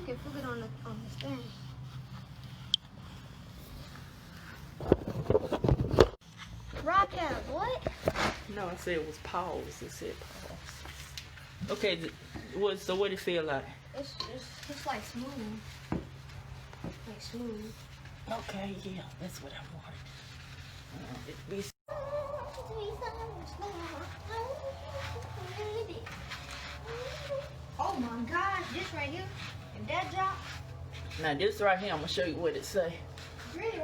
You can put it on the stand. Rocket, what? No, I said it was pause. It said pause. Okay, so what it feel like? It's like smooth. Like smooth. Okay, yeah, that's what I wanted. Oh my gosh, this right here. If that drop. Now this right here, I'm gonna show you what it say. Really?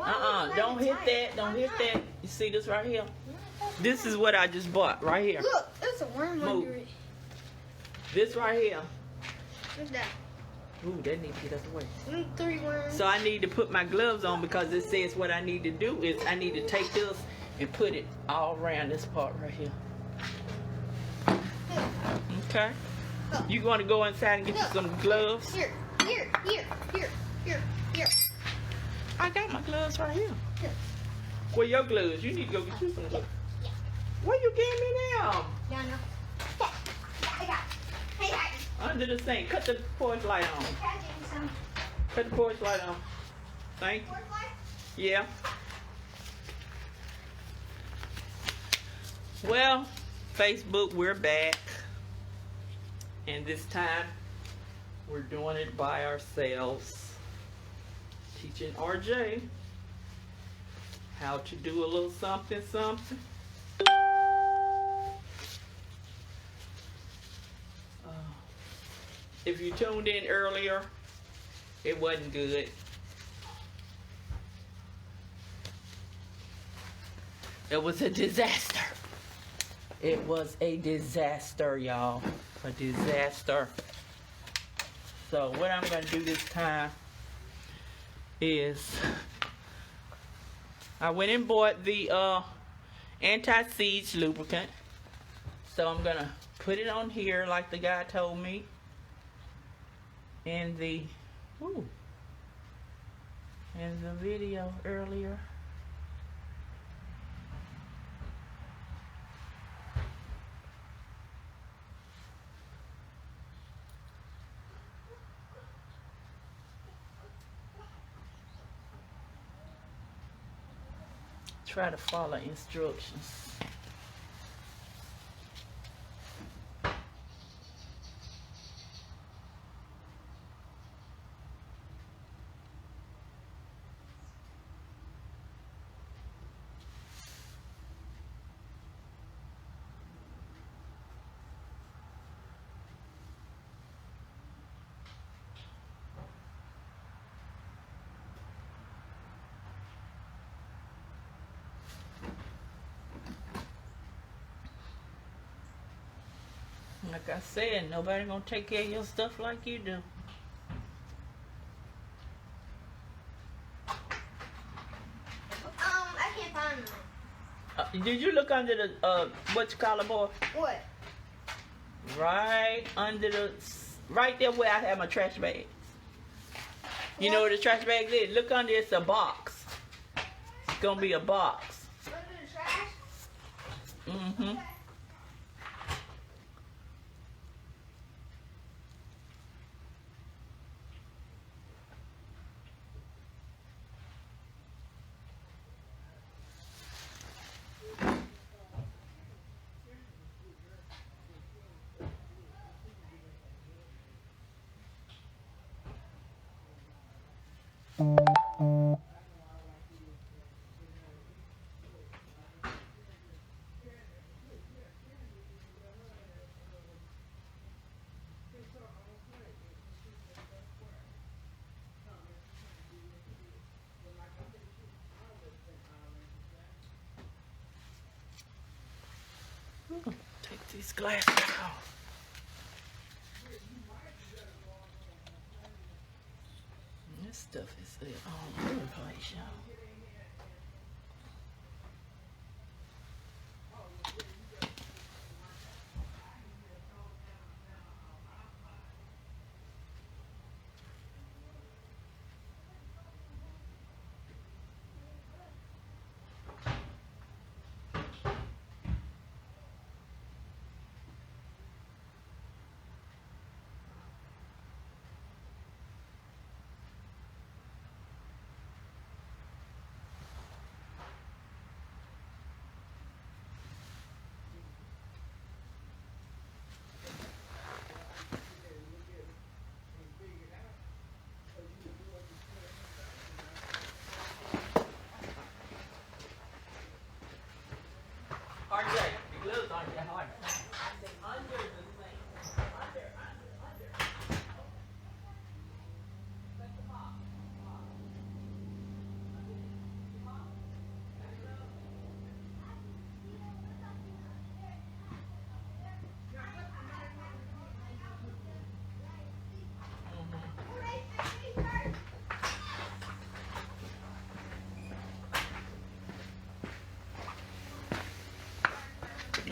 Don't hit that. Don't hit that. You see this right here? This is what I just bought right here. Look, there's a worm under it. This right here. What's that? Ooh, that needs to get out the way. 3 worms. So I need to put my gloves on because it says what I need to do is I need to take this and put it all around this part right here. Okay. You want to go inside and get you some gloves? Here. I got my gloves right here. Where your gloves? You need to go get you some gloves. Yeah. Where you getting me now? Down there. Yeah, I got it. Hey, Under the sink. Cut the porch light on. Cut the porch light on. Thank you. Yeah. Well, Facebook, we're back. And this time, we're doing it by ourselves. Teaching RJ how to do a little something. If you tuned in earlier, it wasn't good. It was a disaster. It was a disaster, y'all. A disaster. So what I'm going to do this time is I went and bought the anti-seize lubricant. So I'm going to put it on here like the guy told me in the video earlier. Try to follow instructions. Like I said, nobody gonna take care of your stuff like you do. I can't find mine. Did you look under the what you call it, boy? What? Right under right there where I have my trash bags. You know where the trash bags is? Look under, it's a box. It's gonna be a box. Under the trash? Mm-hmm. Take these glasses off. This stuff is all over the place, y'all.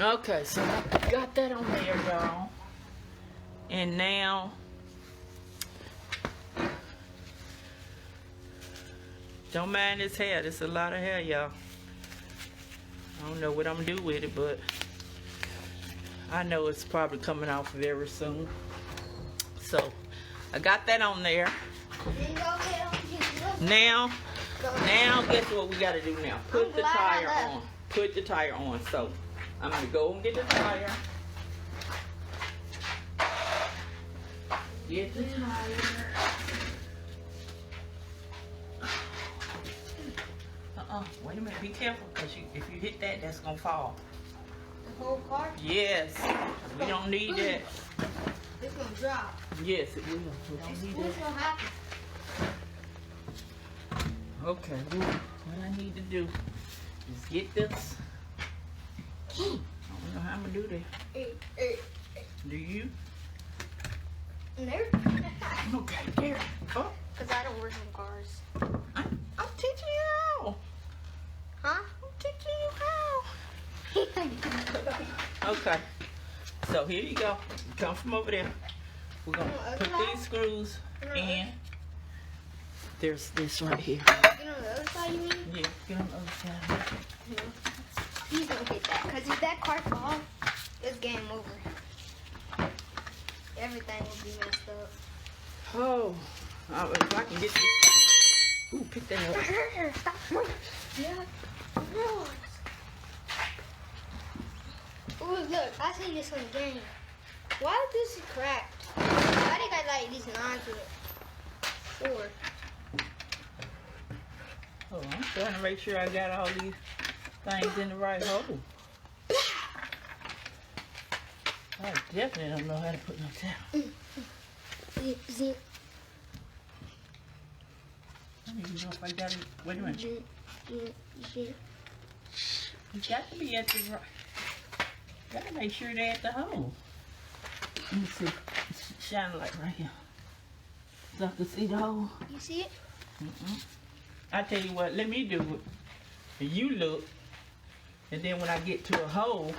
Okay, so I got that on there, y'all. And now, don't mind this hair. There's a lot of hair, y'all. I don't know what I'm gonna do with it, but I know it's probably coming off very soon. So, I got that on there. Now, guess what we gotta do now? Put the tire on. Put the tire on. So, I'm gonna go and get the tire. Get the tire. Wait a minute. Be careful, because if you hit that, that's gonna fall. The whole car? Yes. We don't need that. It's gonna drop. Yes, it will. We don't need What's that. gonna happen? Okay, what I need to do is get this. I don't know how I'm gonna do that. Do you? No. Okay, there. Oh, Because I don't work on cars. I'm teaching you how. Huh? I'm teaching you how. Okay. So here you go. Come from over there. We're gonna put these screws in. There's this right here. You know the other side you mean? Yeah, get on the other side. Please don't hit that. Because if that car falls, it's game over. Everything will be messed up. Oh, if I can get this. Ooh, pick that up. Stop. Yeah. No. Ooh, look. I see this on the game. Why is this cracked? I think I like these 9 to it. 4. Oh, I'm trying to make sure I got all these things in the right hole. I definitely don't know how to put no towel. Zip, zip. I don't even know if I got it. Wait a minute. Zip, zip. You got to be at the right. Gotta make sure they're at the hole. Let me see. It's shining like right here. So I can see the hole. You see it? I tell you what, let me do it. And you look. And then when I get to a hole,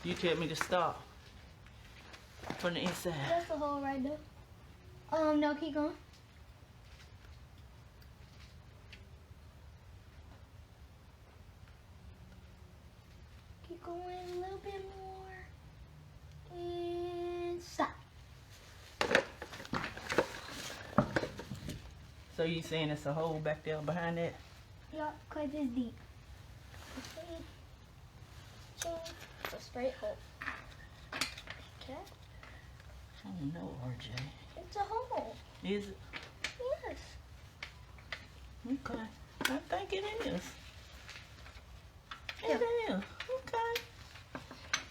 you tell me to stop. From the inside. That's the hole right there. No, keep going. Keep going a little bit more. And stop. So you saying it's a hole back there behind that? Yeah, because it's deep. A straight hole. Okay. I don't know, RJ. It's a hole. Is it? Yes. Okay. I think it is. Yeah. It is. Okay.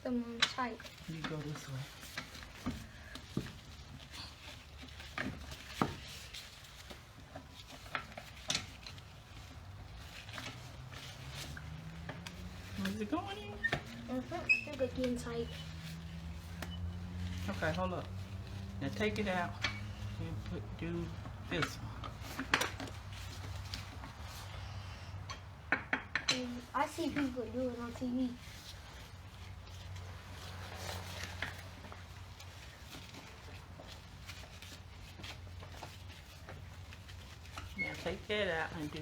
The one's tight. You go this way. Is it going in? I think it's getting tight. Okay, hold up. Now take it out and do this one. I see people do it on TV. Now take that out and do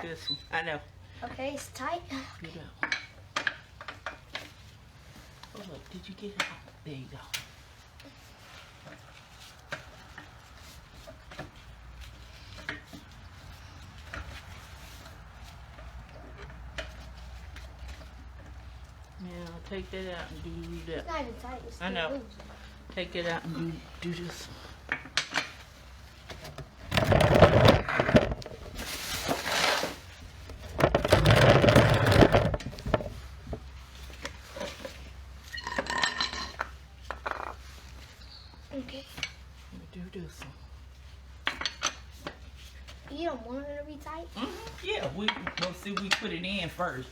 this one. I know. Okay, it's tight. Do that one. Hold up. Did you get it out? There you go. Now take that out and do that. It's not even tight. It's I know. loose. Take it out and do this. Okay. Do this one. You don't want it to be tight? Yeah, we put it in first,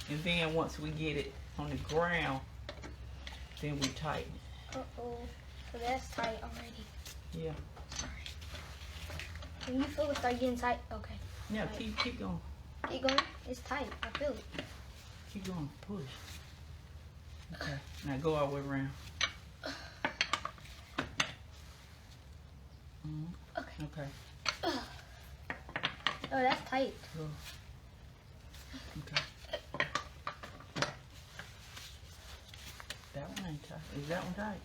and then once we get it on the ground, then we tighten it. Uh-oh. So that's tight already. Yeah. When you feel it start getting tight, okay. Yeah, Tight. keep going. Keep going. It's tight. I feel it. Keep going. Push. Okay. Now go all the way around. Okay. Okay. Oh, that's tight. Cool. Okay. That one ain't tight. Is that one tight?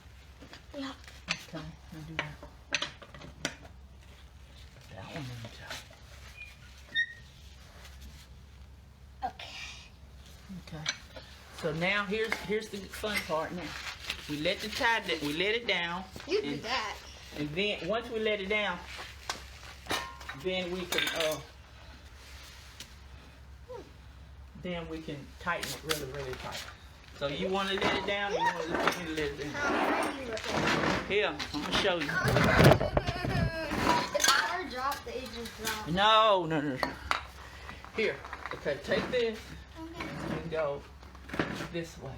Yeah. Okay. Now do that. That one ain't tight. Okay. Okay. So now here's the fun part. Now we let the tie we let it down. You do that. And then once we let it down, then we can tighten it really, really tight. So you want to let it down, or you want to let it down? Here, I'm gonna show you. If I were dropped, it just dropped. No. Here, okay, take this Okay. and go this way.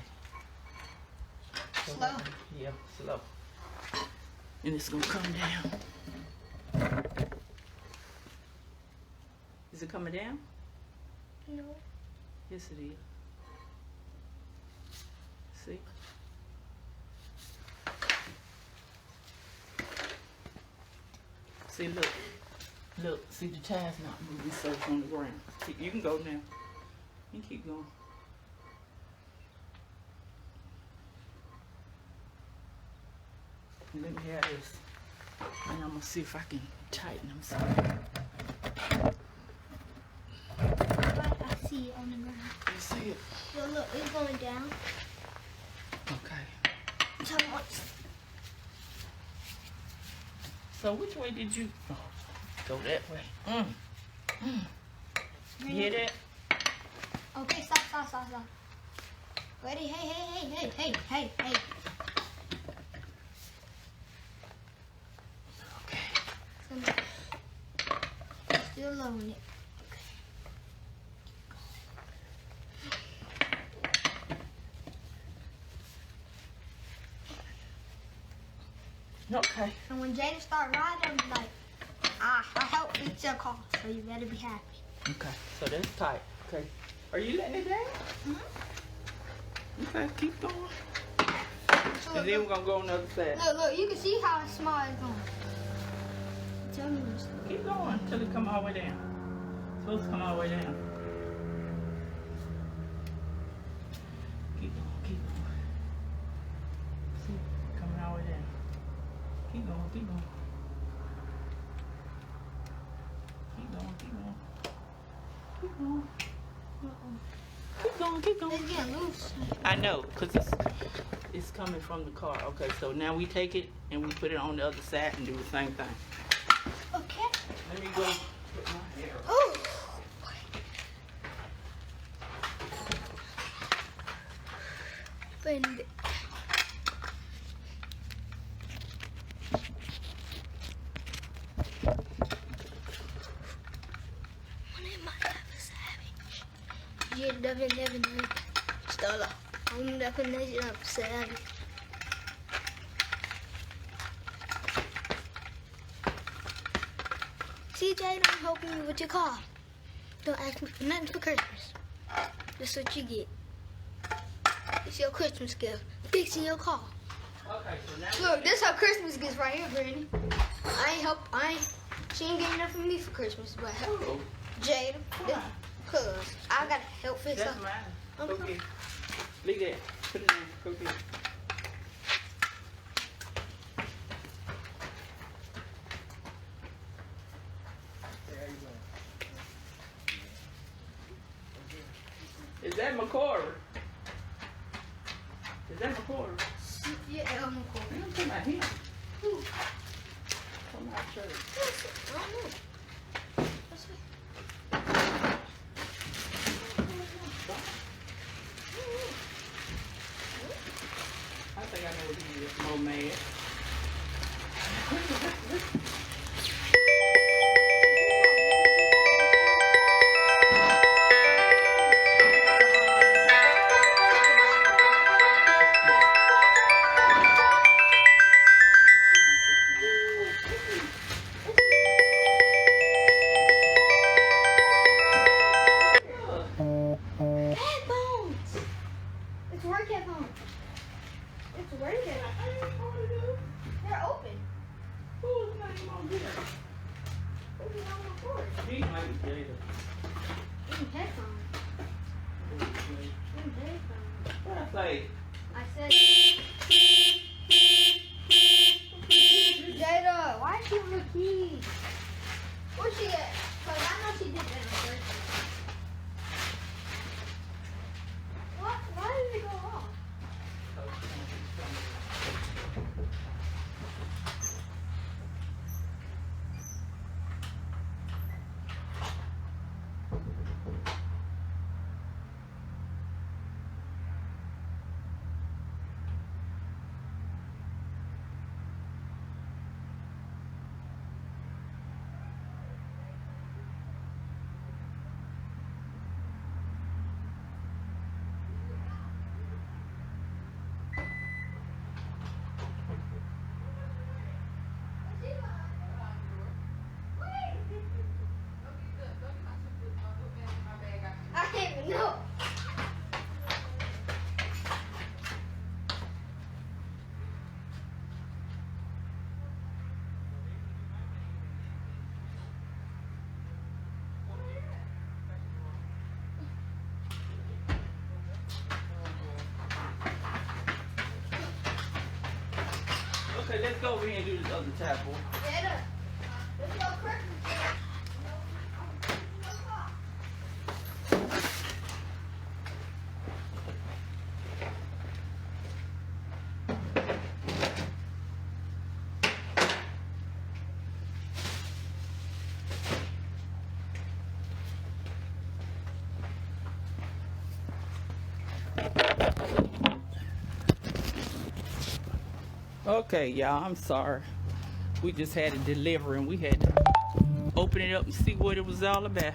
Slow. Yeah, slow. And it's gonna come down. Is it coming down? No. Yes, it is. See? See, look. See, the tie's not moving, so it's on the ground. You can go now. You can keep going. Let me have this. And I'm going to see if I can tighten them some. I see it on the ground. You see it? So look, it's going down. Okay. So much. So which way did you go that way? You hear that? Okay, stop. Ready? Hey. Okay. Still lowering it. Okay. And when Jada start riding, I'm like, I help fix your car, so you better be happy. Okay. So that's tight. Okay. Are you letting it down? Okay. Keep going. So And then we're gonna go on the other side. Look, you can see how small it's going. Tell me when it's slow. Keep going until it come all the way down. It's supposed to come all the way down. Keep going. See, coming all the way down. Keep going. Keep going. It's getting loose. I know, because it's coming from the car. Okay, so now we take it and we put it on the other side and do the same thing. Okay. Let me go put my hair up. Oh. Bend it. Je never Stella. I'm definition of savage. CJ, don't help me with your car. Don't ask me for nothing for Christmas. That's what you get. It's your Christmas gift. Fixing your car. Okay, so now Look, this her Christmas gift right here, Brandy. She ain't getting nothing for me for Christmas, but help oh, Jada. why? Cause I gotta help fix That's her. mine. Okay. Okay. Leave that. Put it in. Go get it. There you go. Is that my quarter? Is that my quarter? Yeah, I'm I'm talking about him. cool. From my shirt. I don't know. Let's see. I think I know what he is. More mad. These might be later. Headphones. Headphones. What I say? I said Jada, why is she on her keys? Where's she at? Cause I know she did that in the first place. What? Why did it go off? I can't even know. Okay, let's go over here and do this other tap, boy. Jada, let's go Christmas. Okay, y'all, I'm sorry. We just had a delivery and we had to open it up and see what it was all about.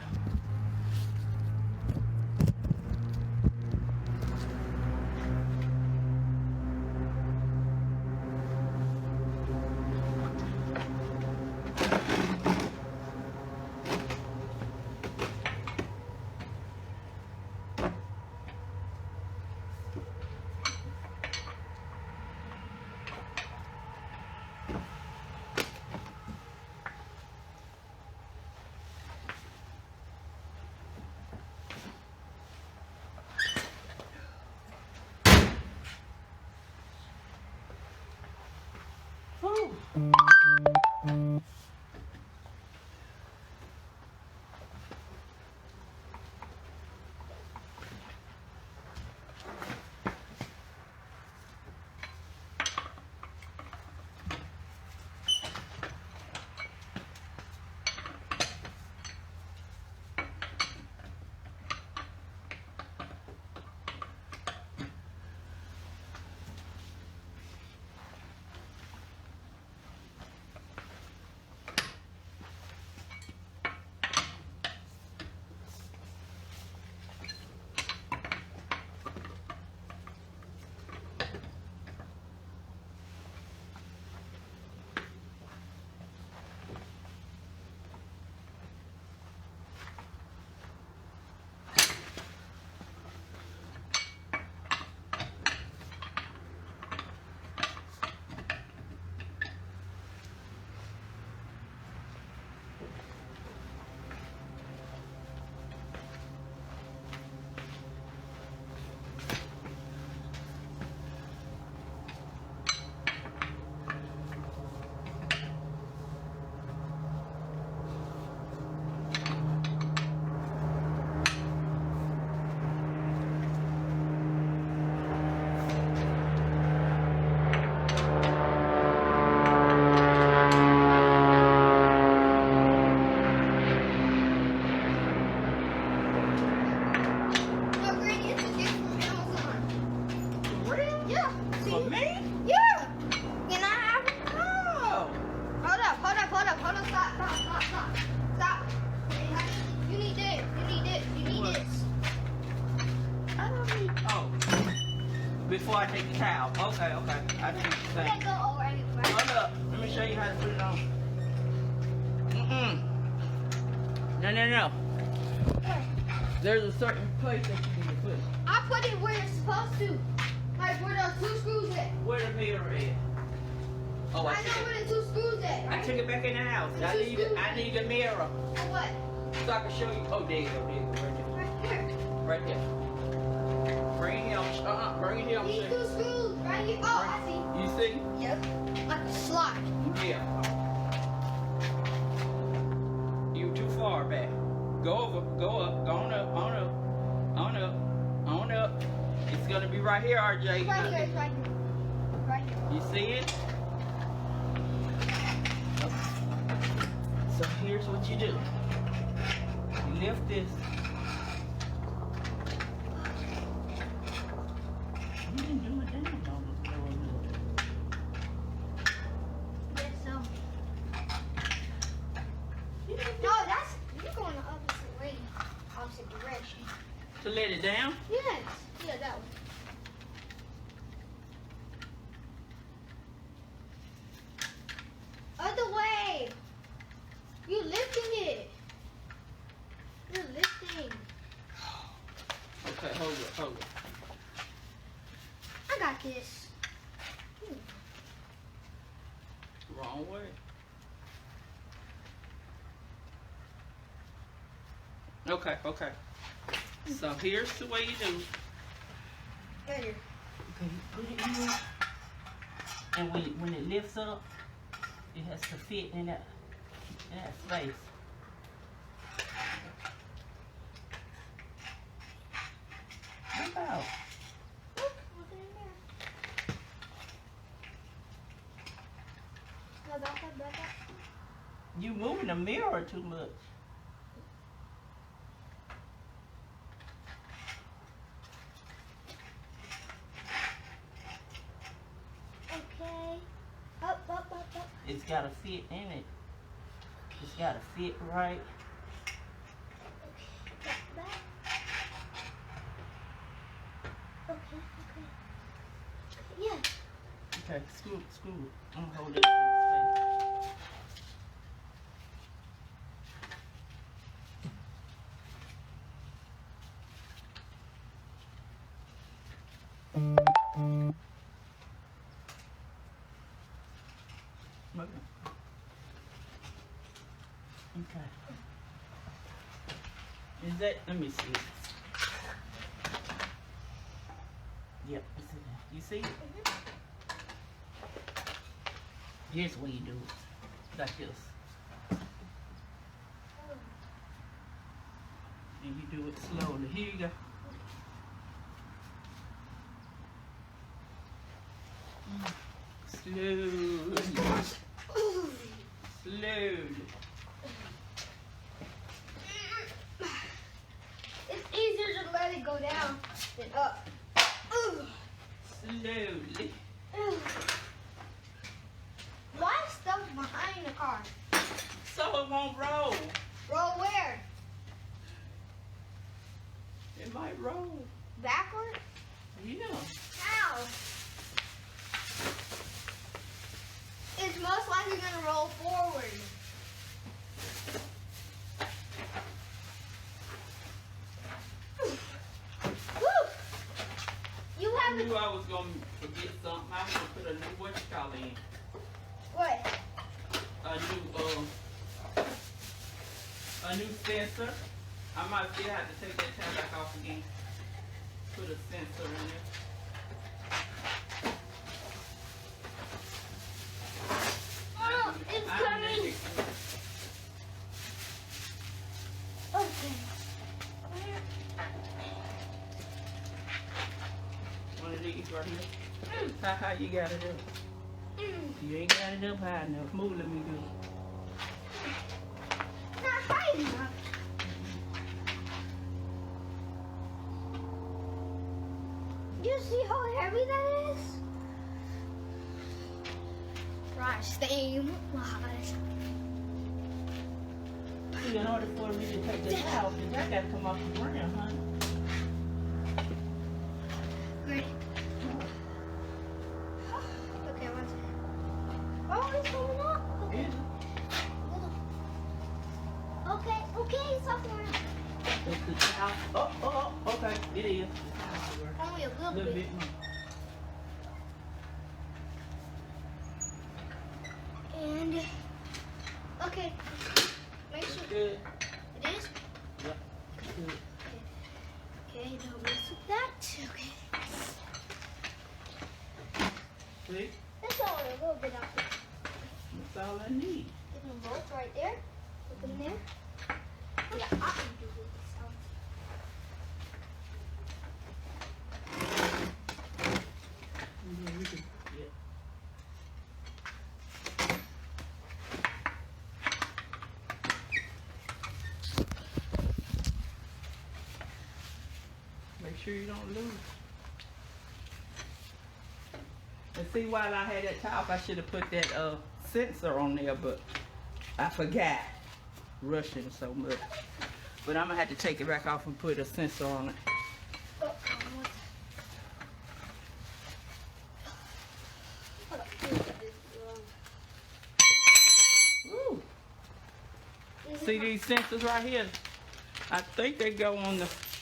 Before I take the towel. Okay, okay. I see what you're saying. Can't go over anywhere. Hold up. Let me show you how to put it on. No, no, no. There's a certain place that you need to put it. I put it where it's supposed to. Like where those two screws at. Where the mirror is. Oh, I know where the 2 screws at, I right? took it back in the house. I need a mirror For what? so I can show you. Oh, there you go, Right here. right there. Bring it here. Bring it here. These 2 screws right here. Oh, I see. You see? Yep. Like a slide. Yeah. You too far back. Go over. Go up. Go on up. On up. On up. On up. It's gonna be right here, RJ. It's right here. It's right here. Right here. You see it? So here's what you do. You lift this. You didn't do it down on the floor. Yes, so. No, that's. You're going the opposite way. Opposite direction. To let it down? Yes. Yeah, that one. Other way. You lifting it. You're lifting. Okay, hold it, hold it. I got this. Wrong way. Okay, okay. So here's the way you do it. Right here. Okay, you put it here. And when it lifts up, it has to fit in that space. Look out. Look, what's in there? Now back up, back up. You moving the mirror too much. Okay. Up, up, up, up. It's got to fit in it. It's got to fit right. Okay. Back. Okay, okay. Yeah. Okay, screw it. I'm gonna hold it in space. Okay. Is that, let me see. Yep, it's in there. You see it? Here's what you do it. Like this. And you do it slowly. Here you go. Slowly. Slowly. It's easier to let it go down than up. Slowly. Why is stuff behind the car? So it won't roll. Roll where? It might roll. Backward? Yeah. How? It's most likely gonna roll forward. Woo! You I haven't. knew I was going to forget something. I was going to put a new whatchamacallit in. What? A new sensor. I might still have to take that tab back off again. Put a sensor in there. Oh, it's coming. Okay. One of these right here. How high you got it up? You ain't got it up high enough. Move, let me do it. Not high enough. You see how heavy that is? Right, stay in my eyes. See, in order for me to take this out, I got to come off the ground, huh? Great. Okay, one second. Oh, it's coming up. Okay. Okay, okay, it's off the ground. Oh, okay, it is. Only a A little bit more. good. It is? Yep. Good. Okay, no mess with that. Okay. See? That's all a little bit out there. That's all I need. Get them both right there. Put them there. Yeah, I can do this. Yeah, we can, yeah. Make sure you don't lose. And see, while I had that top, I should have put that sensor on there, but I forgot. Rushing so much. But I'm gonna have to take it back off and put a sensor on it. Oh, Woo. See these sensors right here? I think they go on the front.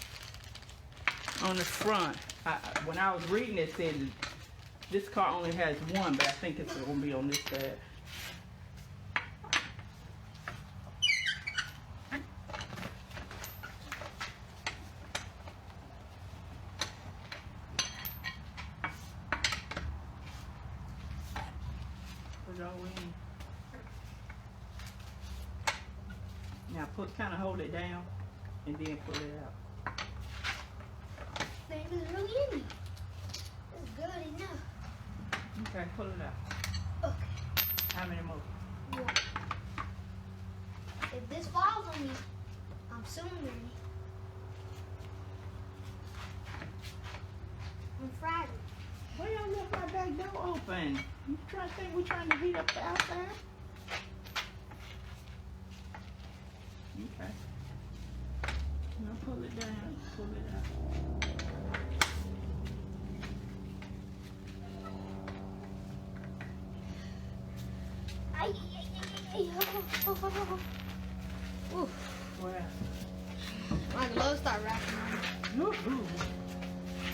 When I was reading it, said that this car only has one, but I think it's gonna be on this side. Put it all in. Now kind of hold it down, and then pull it out. thing is really in me. It's good enough. Okay, pull it out. Okay. How many more? One. If this falls on me, I'm suing you. I'm Friday. Why y'all left my back door open? You trying to think we're trying to heat up the outside? Okay. Now pull it down. Pull it out. Ooh, Where? my gloves start wrapping on me.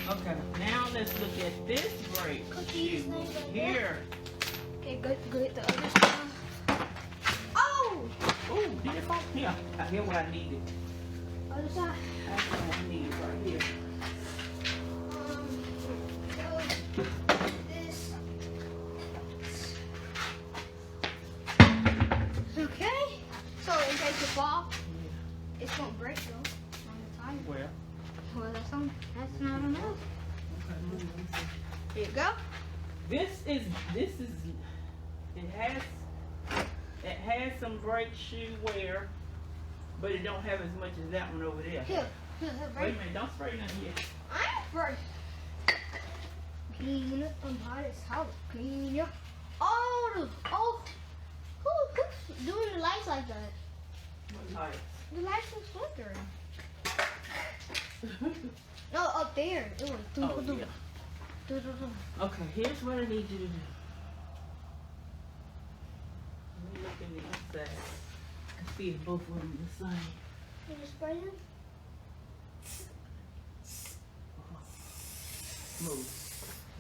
Okay, now let's look at this brake Cookies, shoe things like here. Okay, good. The other stuff. Oh! Oh, did it fall? Here, here what I needed. Other side. That's what I needed right here. So this. Okay. So in case it fall, it's gonna break though on the tire. Where? Well, that's not enough. Here you go. This is it has some brake shoe wear, but it don't have as much as that one over there. Here, Wait a break. minute, don't spray nothing yet. I'm break. Clean it from his house. Clean it. Oh, who's doing the lights like that? What light? The lights was flickering. No, up there. It was Oh, yeah. Okay, here's what I need you to do. Let me look in the inside and see if both of them are the same. Can you spray them?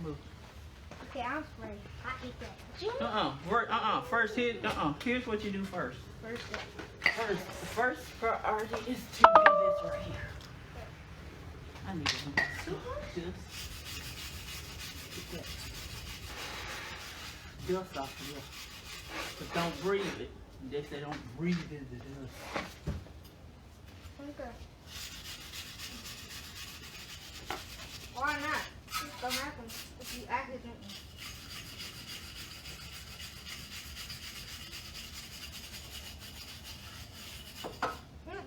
Move. Okay, I'll spray. I hate that. Here's what you do first. First step. The first priority is to do this right here. I need to do this. Get that dust off of here. But don't breathe it. They say don't breathe in the dust. Okay. Why not? It's gonna happen if you accidentally.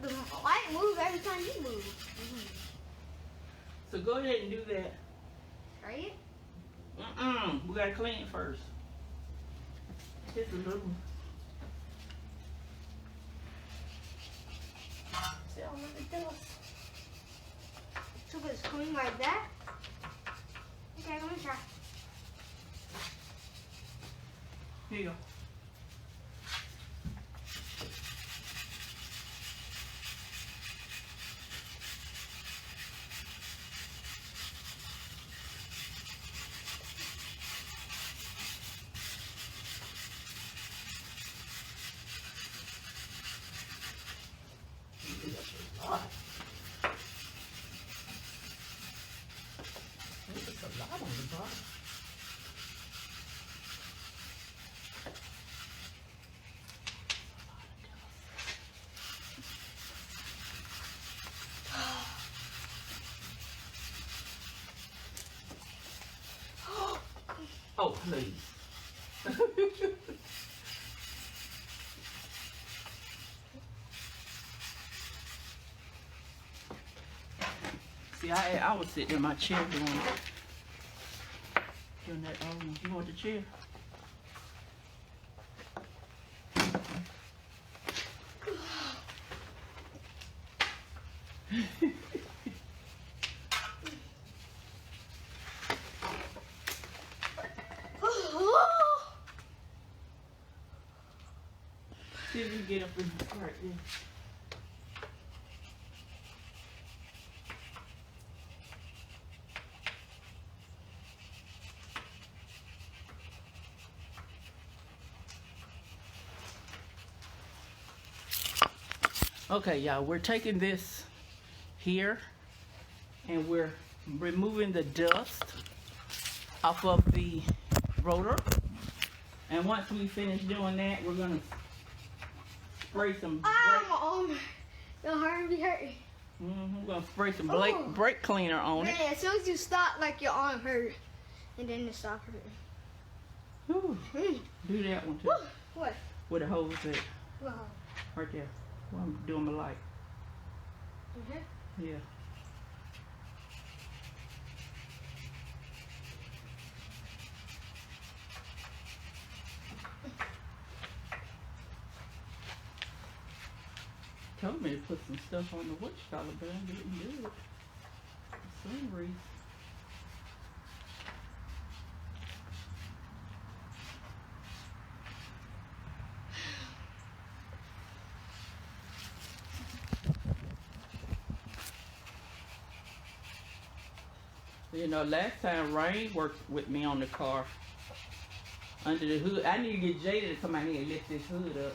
The light moves every time you move. So go ahead and do that. Right? We gotta clean it first. Just a little. Still on the dust. So it's clean like that. Okay, let me try. Here you go. please. See, I was sitting in my chair doing that. Oh, you want the chair? See if you get up in the cart there. Okay, y'all, we're taking this here and we're removing the dust off of the rotor. And once we finish doing that, we're gonna spray some Your arm be hurting. we're gonna spray some brake cleaner on it. Man, as soon as you stop, like your arm hurt, and then it stop hurting. Whew. Do that one too. What? Where the hose at? Wow. Right there. Where I'm doing my light. Yeah. Told me to put some stuff on the whatchamacallit, but I didn't do it for some reason. You know, last time Rain worked with me on the car under the hood. I need to get Jada to come out here and lift this hood up.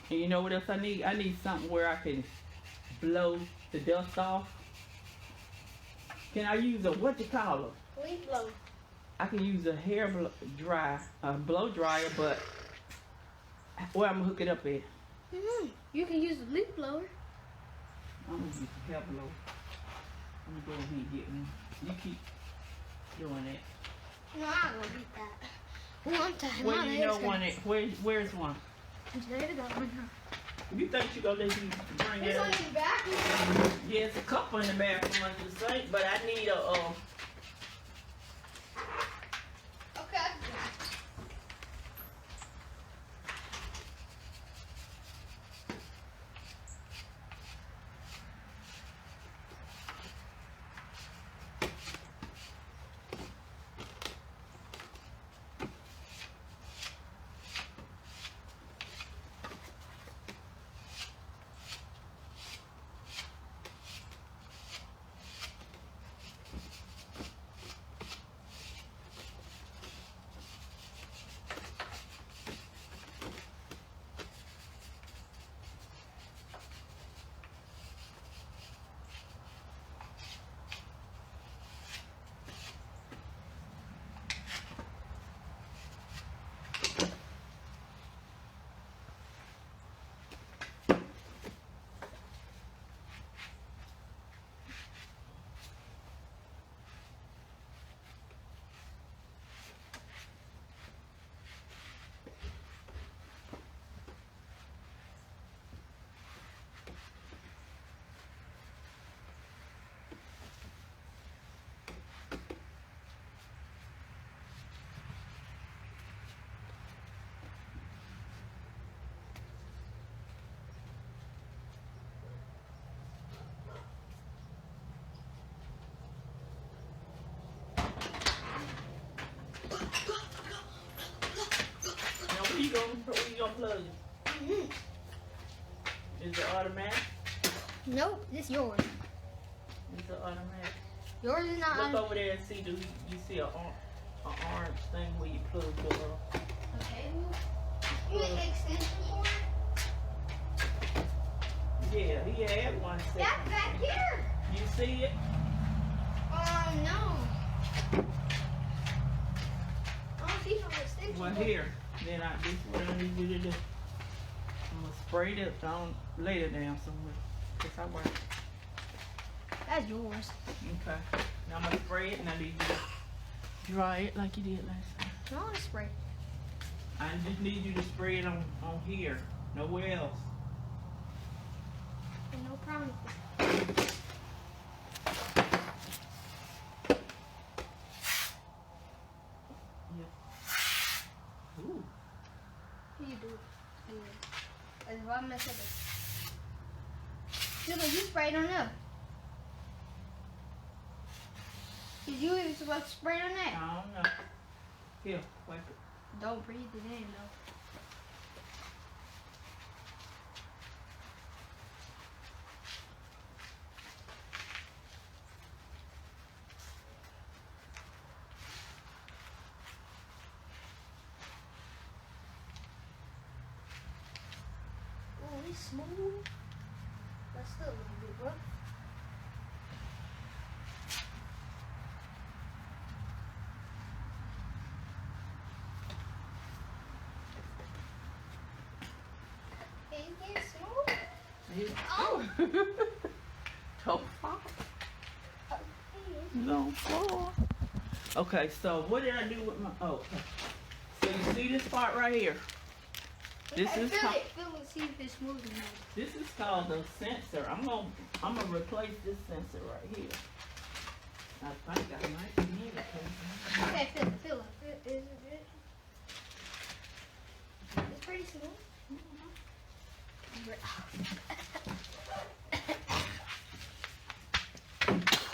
And you know what else I need? I need something where I can blow the dust off. Can I use a, what you call it? Leaf blower. I can use a hair blow dryer, but where I'm gonna hook it up at? You can use a leaf blower. I'm gonna use a hair blower. I'm gonna go ahead and get one. You keep doing that. No, I'm gonna beat that. One time. Where do you know one at? Where's one? There got one. You think you gonna let me bring There's that one up? in the bathroom. Yeah, it's a couple in the bathroom under the sink, but I need a Okay. where you gonna plug it? Is it automatic? Nope, this yours. It's an automatic. Yours is not Look on. over there and see, do you see an orange thing where you plug your Okay. You mean extension cord? Yeah, he had one set. That's back here. You see it? No. I don't see no extension Well, cord. here. Then this is what I need you to do. I'm gonna spray it down, lay it down somewhere. Cause I work. That's yours. Okay. Now I'm gonna spray it and I need you to dry it like you did last time. I want to spray. I just need you to spray it on here. Nowhere else. No problem. Yeah. Ooh. You do. Yeah. That's why I mess up it. Look, you sprayed on there. Did you even supposed to spray on that? I don't know. Here, wipe it. Don't breathe it in, though. Oh, it's smooth. That's still a little bit rough. It gets smooth. Oh. Don't fall. Don't fall. Okay, so what did I do with my, oh, okay. So you see this part right here? This Okay, is feel it, see if it's smooth enough. This is called the sensor. I'm gonna replace this sensor right here. I think I might need it. Okay, feel it. Is it? It's pretty smooth.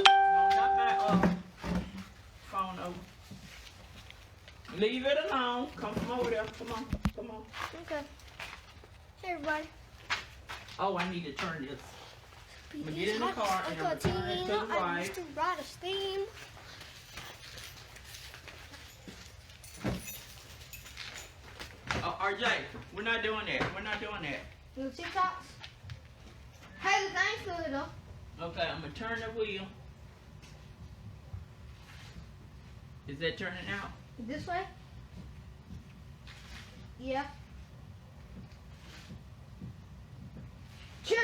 No, not my phone over. Leave it alone. Come from over there. Come on. Come on. Okay. Hey, everybody. Oh, I need to turn this. I'm gonna get in the car and I'm gonna turn it to the I right. used to ride a steam. Oh, RJ, we're not doing that. We're not doing that. Little TikToks. Hey, the thing's still though. Okay, I'm gonna turn the wheel. Is that turning out? This way? Yeah. Chill.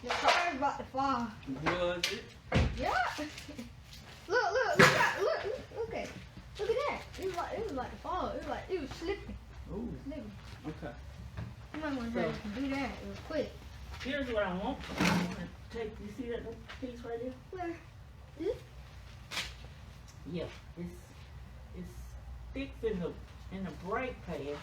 The car is about to fall. Was it? Yeah. Look at that. It was about to fall. It was slipping. Ooh. Slipping. Okay. You might want to hurry up and do that real quick. Here's what I want. I want to take. You see that little piece right there? Where? This? Yeah. It's sticks in the brake pad.